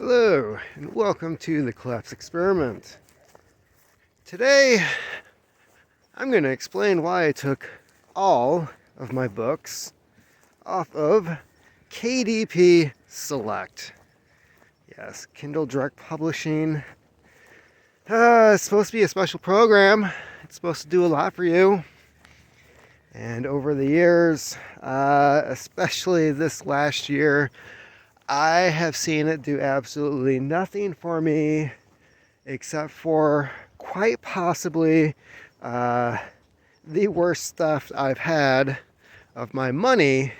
Hello, and welcome to the Collapse Experiment. Today, I'm going to explain why I took all of my books off of KDP Select. Yes, Kindle Direct Publishing. It's supposed to be a special program. It's supposed to do a lot for you. And over the years, especially this last year, I have seen it do absolutely nothing for me except for quite possibly the worst stuff I've had of my money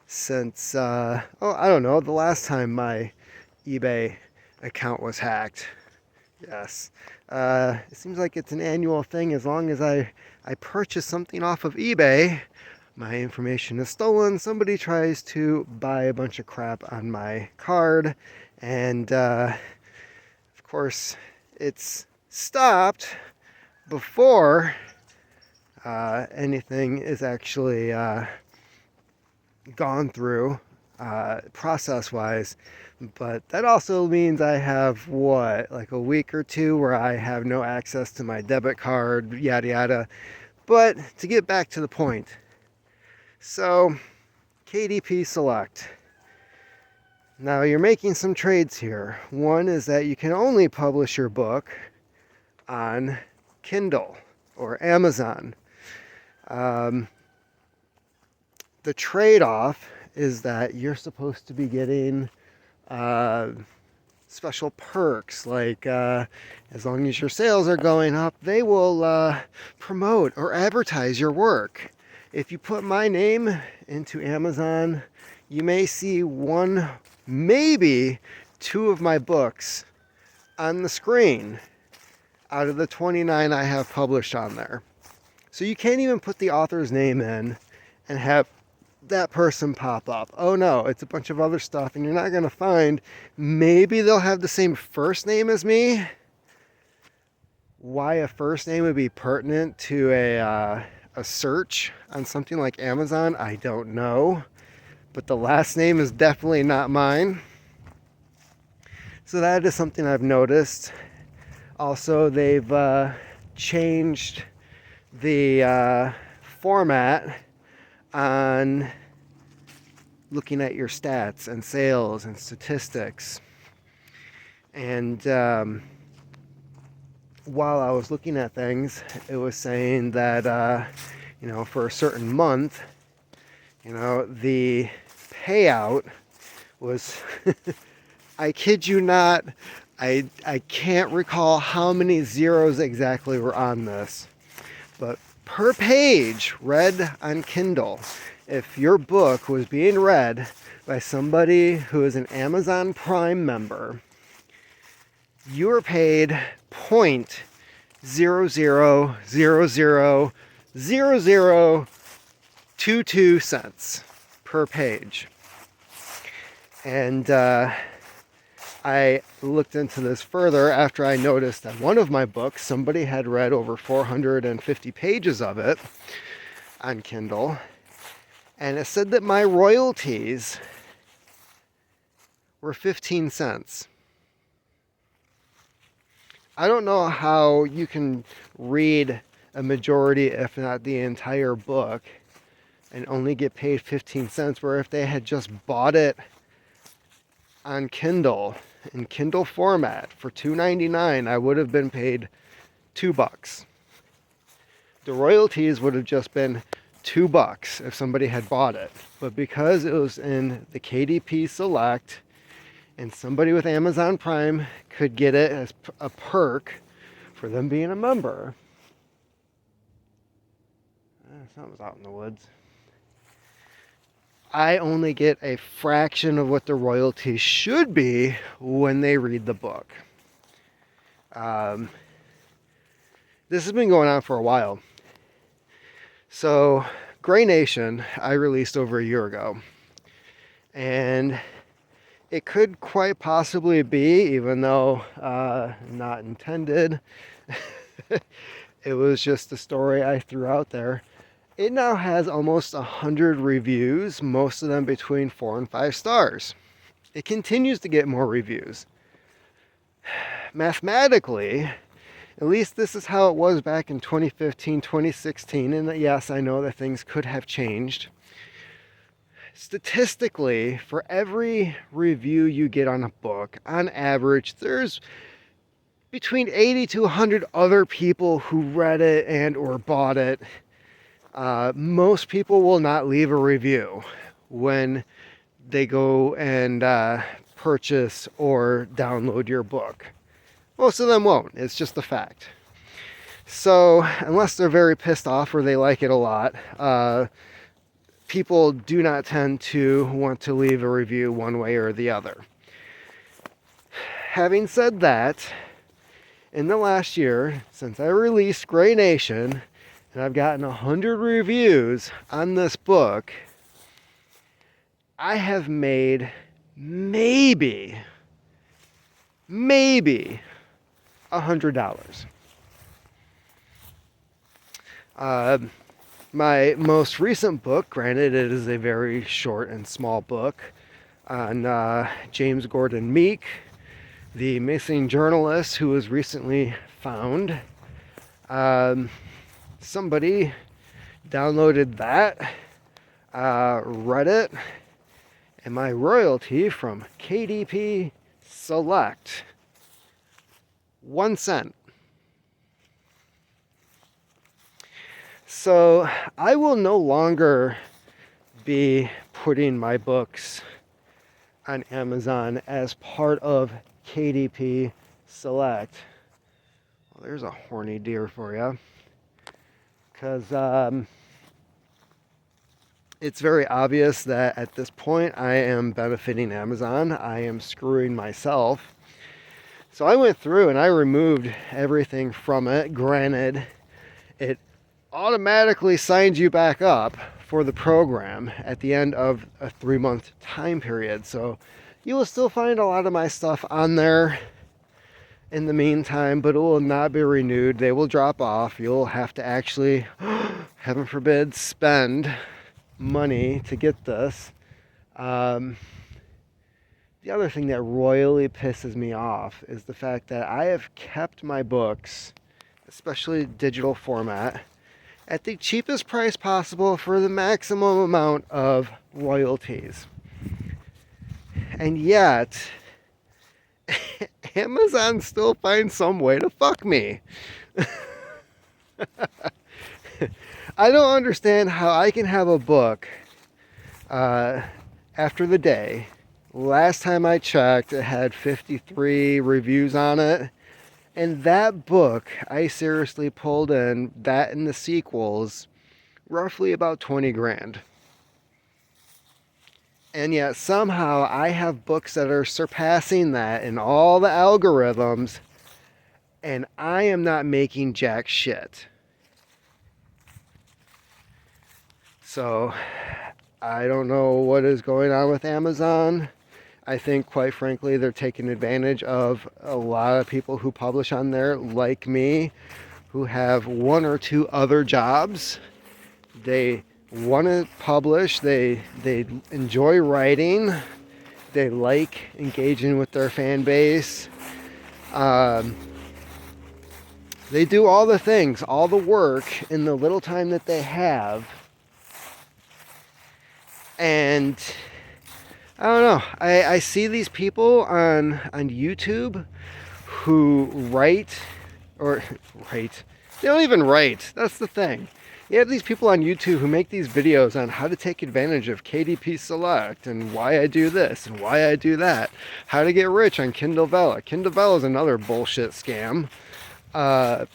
since, I don't know, the last time my eBay account was hacked. Yes. It seems like it's an annual thing. As long as I purchase something off of eBay, my information is stolen. Somebody tries to buy a bunch of crap on my card, and of course, it's stopped before anything is actually gone through process-wise. But that also means I have like a week or two where I have no access to my debit card, yada yada. But to get back to the point, so KDP Select. Now you're making some trades here. One is that you can only publish your book on Kindle or Amazon. The trade-off is that you're supposed to be getting special perks, like as long as your sales are going up, they will promote or advertise your work. If you put my name into Amazon, you may see one, maybe two of my books on the screen out of the 29 I have published on there. So you can't even put the author's name in and have that person pop up. Oh no, it's a bunch of other stuff, and you're not going to find, maybe they'll have the same first name as me. Why a first name would be pertinent to a search on something like Amazon, I don't know. But the last name is definitely not mine. So that is something I've noticed. Also, they've changed the format on looking at your stats and sales and statistics. And while I was looking at things, it was saying that, for a certain month, the payout was, I kid you not, I can't recall how many zeros exactly were on this, but per page read on Kindle, if your book was being read by somebody who is an Amazon Prime member, you were paid 0.00000022 cents per page. And I looked into this further after I noticed that one of my books, somebody had read over 450 pages of it on Kindle, and it said that my royalties were 15 cents. I don't know how you can read a majority, if not the entire book, and only get paid 15 cents, where if they had just bought it on Kindle, in Kindle format for $2.99, I would have been paid $2. The royalties would have just been $2 if somebody had bought it. But because it was in the KDP Select, and somebody with Amazon Prime could get it as a perk for them being a member. Something's out in the woods. I only get a fraction of what the royalties should be when they read the book. This has been going on for a while. So, Gray Nation, I released over a year ago. And it could quite possibly be, even though not intended, it was just a story I threw out there. It now has almost 100 reviews, most of them between 4 and 5 stars. it continues to get more reviews. Mathematically, at least this is how it was back in 2015, 2016, and yes, I know that things could have changed. Statistically, for every review you get on a book, on average, there's between 80 to 100 other people who read it and or bought it. Most people will not leave a review when they go and purchase or download your book. Most of them won't. It's just a fact. So unless they're very pissed off or they like it a lot, people do not tend to want to leave a review one way or the other. Having said that, in the last year, since I released Gray Nation, and I've gotten 100 reviews on this book, I have made maybe $100. My most recent book, granted it is a very short and small book, on James Gordon Meek, the missing journalist who was recently found. Somebody downloaded that, read it, and my royalty from KDP Select, 1 cent. So I will no longer be putting my books on Amazon as part of KDP Select. Well, there's a horny deer for you. Because it's very obvious that at this point I am benefiting Amazon. I am screwing myself. So I went through and I removed everything from it. Granted, it automatically signs you back up for the program at the end of a 3-month time period. So you will still find a lot of my stuff on there in the meantime, but it will not be renewed. They will drop off. You'll have to actually, heaven forbid, spend money to get this. The other thing that royally pisses me off is the fact that I have kept my books, especially digital format, at the cheapest price possible for the maximum amount of royalties. And yet, Amazon still finds some way to fuck me. I don't understand how I can have a book after the day. Last time I checked, it had 53 reviews on it. And that book, I seriously pulled in, that and the sequels, roughly about 20 grand. And yet somehow I have books that are surpassing that in all the algorithms, and I am not making jack shit. So I don't know what is going on with Amazon. I think, quite frankly, they're taking advantage of a lot of people who publish on there, like me, who have 1 or 2 other jobs. They want to publish, they enjoy writing, they like engaging with their fan base. They do all the things, all the work in the little time that they have. And I don't know, I see these people on YouTube who write, they don't even write, that's the thing. You have these people on YouTube who make these videos on how to take advantage of KDP Select and why I do this and why I do that. How to get rich on Kindle Vella. Kindle Vella is another bullshit scam. They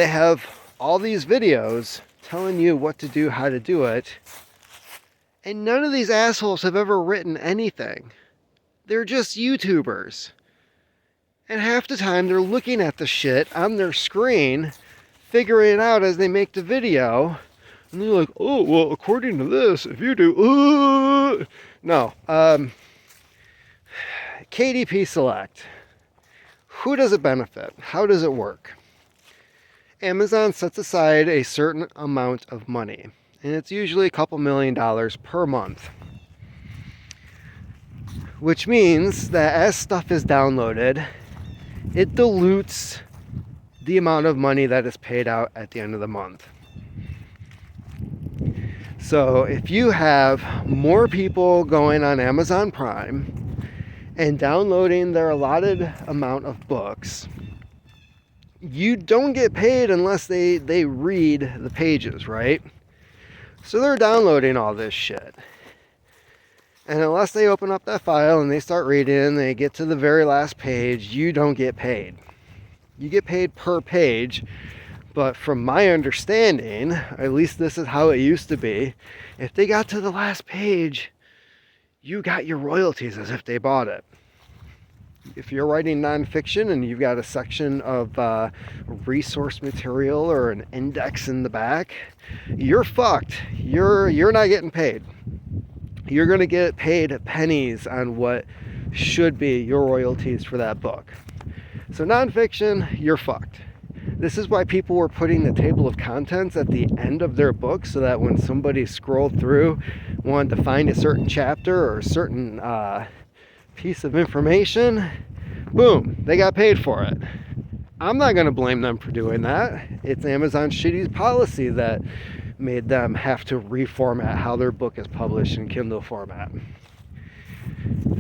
have all these videos telling you what to do, how to do it. And none of these assholes have ever written anything. They're just YouTubers. And half the time they're looking at the shit on their screen, figuring it out as they make the video, and they're like, oh, well, according to this, if you do, no. KDP Select. Who does it benefit? How does it work? Amazon sets aside a certain amount of money, and it's usually a couple $1 million per month. which means that as stuff is downloaded, it dilutes the amount of money that is paid out at the end of the month. So if you have more people going on Amazon Prime and downloading their allotted amount of books, you don't get paid unless they read the pages, right? So they're downloading all this shit. And unless they open up that file and they start reading, they get to the very last page, you don't get paid. You get paid per page, but from my understanding, at least this is how it used to be, if they got to the last page, you got your royalties as if they bought it. If you're writing nonfiction and you've got a section of resource material or an index in the back, you're fucked. You're not getting paid. You're going to get paid pennies on what should be your royalties for that book. So nonfiction, you're fucked. This is why people were putting the table of contents at the end of their book, so that when somebody scrolled through, wanted to find a certain chapter or a certain piece of information, boom, they got paid for it. I'm not going to blame them for doing that. It's Amazon's shitty policy that made them have to reformat how their book is published in Kindle format.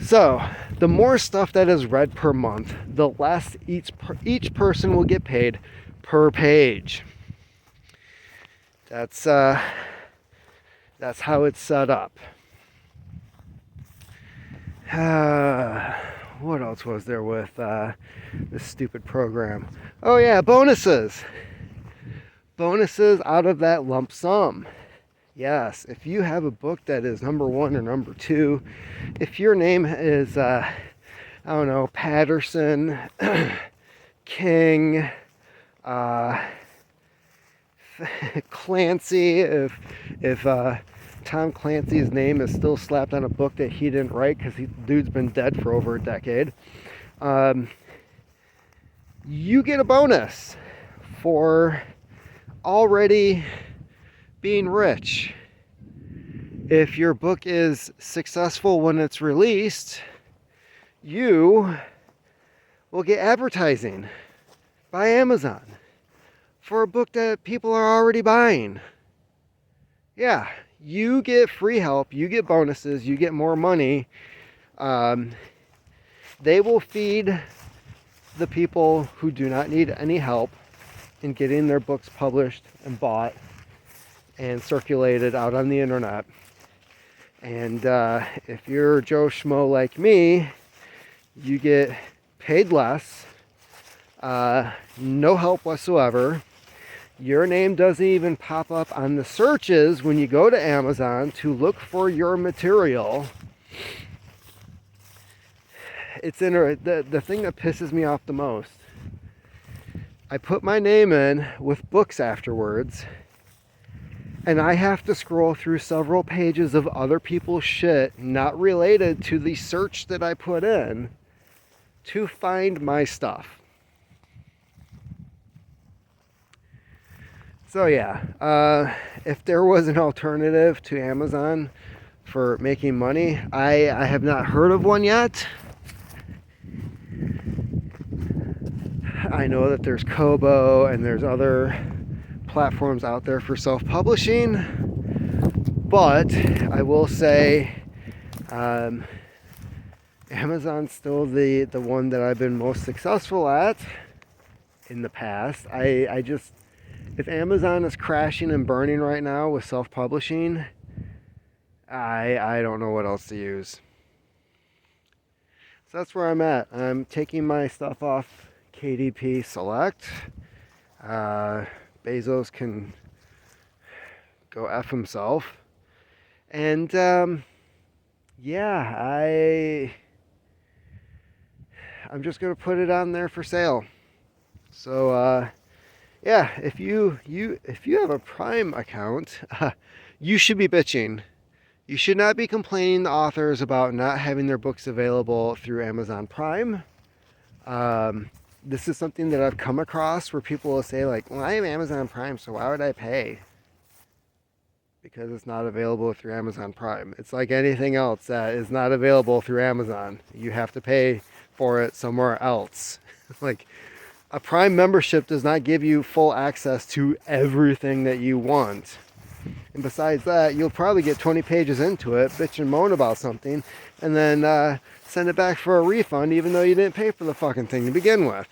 So the more stuff that is read per month, the less each person will get paid per page. That's how it's set up. What else was there with this stupid program? Oh yeah, bonuses. Bonuses out of that lump sum. Yes, if you have a book that is number 1 or number 2, if your name is, I don't know, Patterson, King, Clancy, if Tom Clancy's name is still slapped on a book that he didn't write because the dude's been dead for over a decade, you get a bonus for already being rich. If your book is successful when it's released, you will get advertising by Amazon for a book that people are already buying. Yeah, you get free help, you get bonuses, you get more money. They will feed the people who do not need any help in getting their books published and bought and circulated out on the internet. And if you're Joe Schmo like me, you get paid less, no help whatsoever. Your name doesn't even pop up on the searches when you go to Amazon to look for your material. It's the thing that pisses me off the most. I put my name in with books afterwards, and I have to scroll through several pages of other people's shit not related to the search that I put in to find my stuff. So yeah, if there was an alternative to Amazon for making money, I have not heard of one yet. I know that there's Kobo and there's other platforms out there for self-publishing, but I will say Amazon's still the one that I've been most successful at in the past. I just, if Amazon is crashing and burning right now with self-publishing, I don't know what else to use. So that's where I'm at. I'm taking my stuff off KDP Select. Bezos can go F himself. And yeah, I'm just gonna put it on there for sale. So yeah, if you have a Prime account, you should be bitching. You should not be complaining to authors about not having their books available through Amazon Prime. This is something that I've come across where people will say like, well, I have Amazon Prime, so why would I pay? because it's not available through Amazon Prime. It's like anything else that is not available through Amazon. You have to pay for it somewhere else. Like, a Prime membership does not give you full access to everything that you want. And besides that, you'll probably get 20 pages into it, bitch and moan about something, and then send it back for a refund even though you didn't pay for the fucking thing to begin with.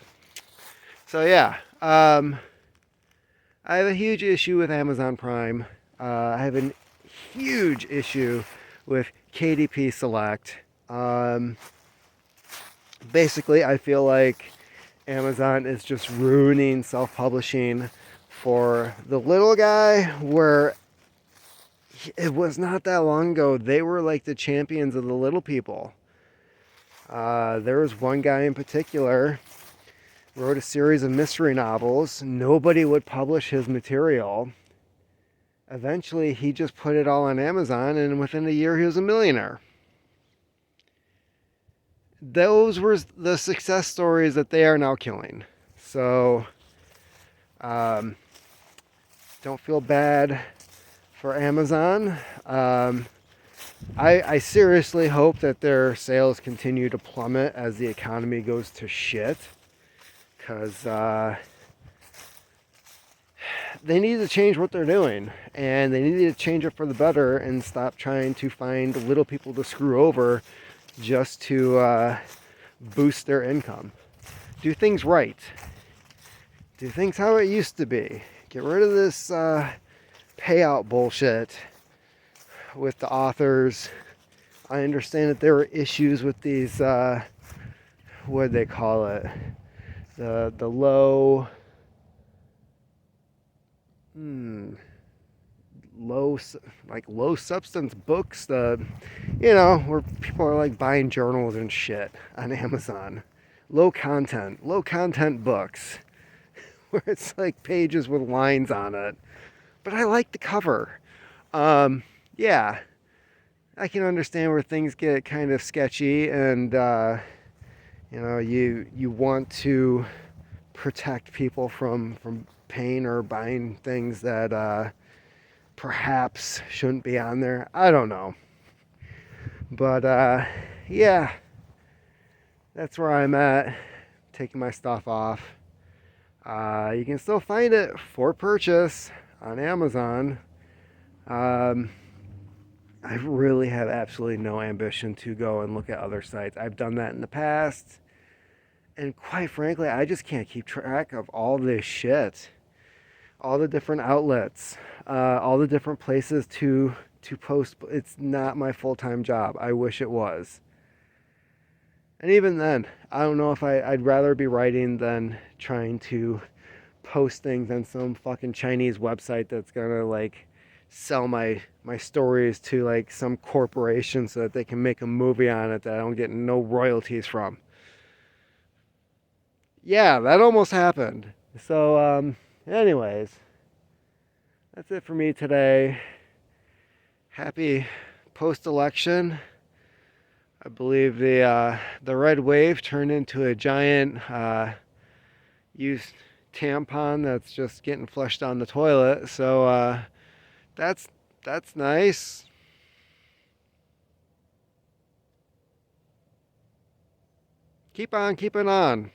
So yeah, I have a huge issue with Amazon Prime. I have a huge issue with KDP Select. Basically, I feel like Amazon is just ruining self-publishing for the little guy, where it was not that long ago they were like the champions of the little people. There was one guy in particular, wrote a series of mystery novels. Nobody would publish his material. Eventually, he just put it all on Amazon, and within a year, he was a millionaire. Those were the success stories that they are now killing. So, don't feel bad for Amazon. I seriously hope that their sales continue to plummet as the economy goes to shit. Because they need to change what they're doing. And they need to change it for the better and stop trying to find little people to screw over just to boost their income. Do things right. Do things how it used to be. Get rid of this payout bullshit with the authors. I understand that there were issues with these, what do they call it? The low substance books, where people are like buying journals and shit on Amazon. Low content books where it's like pages with lines on it. But I like the cover. Yeah, I can understand where things get kind of sketchy, and you want to protect people from pain or buying things that perhaps shouldn't be on there. I don't know. But yeah, that's where I'm at. Taking my stuff off. You can still find it for purchase on Amazon. I really have absolutely no ambition to go and look at other sites. I've done that in the past. And quite frankly, I just can't keep track of all this shit. All the different outlets, all the different places to post. It's not my full-time job. I wish it was. And even then, I don't know if I'd rather be writing than trying to post things on some fucking Chinese website that's gonna like sell my stories to like some corporation so that they can make a movie on it that I don't get no royalties from. Yeah, that almost happened. So, anyways, that's it for me today. Happy post-election. I believe the red wave turned into a giant used tampon that's just getting flushed down the toilet. So that's nice. Keep on keeping on.